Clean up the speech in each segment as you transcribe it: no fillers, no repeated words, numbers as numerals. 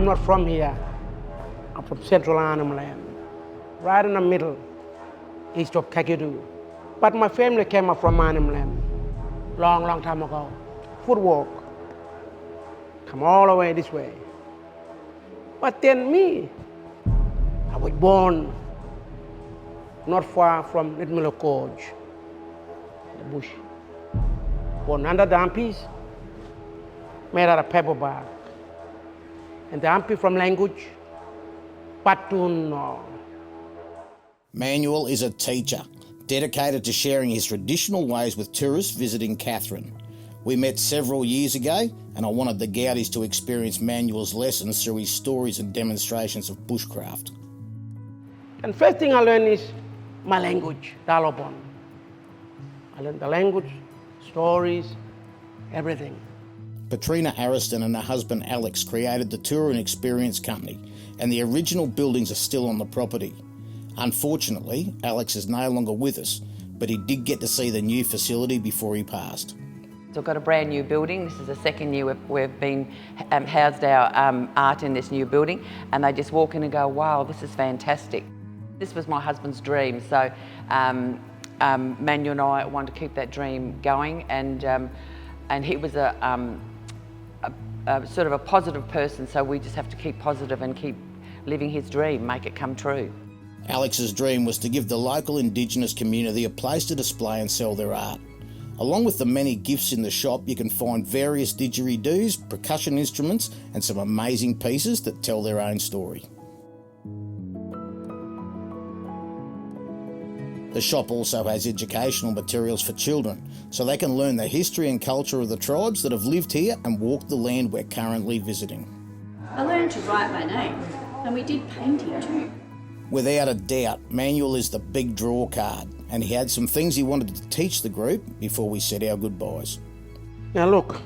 I'm not from here. I'm from Central Arnhem Land, right in the middle, east of Kakadu. But my family came up from Arnhem Land, long time ago. Footwalk, come all the way this way. But then me, I was born not far from Little Gorge, the bush. Born under the ampies, made out of pepper bark. And the ampi from language, Patun. Manuel is a teacher, dedicated to sharing his traditional ways with tourists visiting Katherine. We met several years ago, and I wanted the Gowdies to experience Manuel's lessons through his stories and demonstrations of bushcraft. And first thing I learned is my language, Dalobon. I learned the language, stories, everything. Patrina Ariston and her husband Alex created the Tour and Experience Company, and the original buildings are still on the property. Unfortunately, Alex is no longer with us, but he did get to see the new facility before he passed. So we've got a brand new building. This is the second year we've been housed our art in this new building, and they just walk in and go, wow, this is fantastic. This was my husband's dream, so Manuel and I wanted to keep that dream going, and he was a sort of a positive person, so we just have to keep positive and keep living his dream, make it come true. Alex's dream was to give the local Indigenous community a place to display and sell their art. Along with the many gifts in the shop, you can find various didgeridoos, percussion instruments, and some amazing pieces that tell their own story. The shop also has educational materials for children, so they can learn the history and culture of the tribes that have lived here and walked the land we're currently visiting. I learned to write my name, and we did painting too. Without a doubt, Manuel is the big draw card, and he had some things he wanted to teach the group before we said our goodbyes. Now look,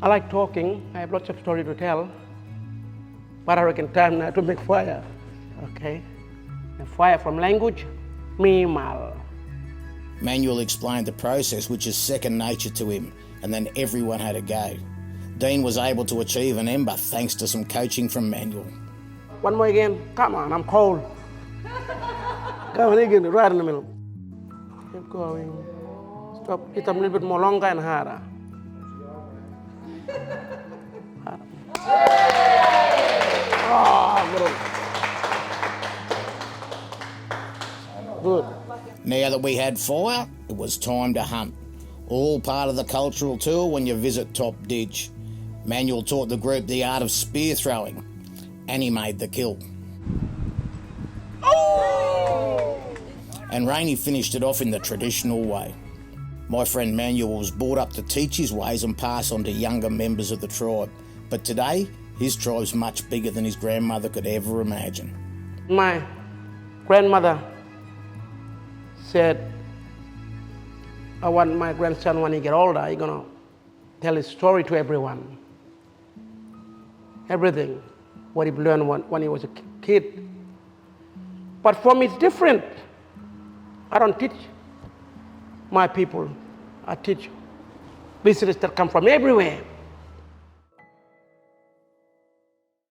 I like talking, I have lots of stories to tell, but I reckon time now to make fire, okay? And fire from language, Mimal. Manuel explained the process, which is second nature to him, and then everyone had a go. Dean was able to achieve an ember thanks to some coaching from Manuel. One more again, come on, I'm cold. Come on again, right in the middle. Keep going. Stop, it a little bit more longer and harder. Good. Now that we had fire, it was time to hunt. All part of the cultural tour when you visit Top Didj. Manuel taught the group the art of spear throwing, and he made the kill. And Rainey finished it off in the traditional way. My friend Manuel was brought up to teach his ways and pass on to younger members of the tribe. But today, his tribe's much bigger than his grandmother could ever imagine. My grandmother said, I want my grandson, when he get older, he's gonna tell his story to everyone. Everything, what he learned when he was a kid. But for me, it's different. I don't teach my people. I teach visitors that come from everywhere.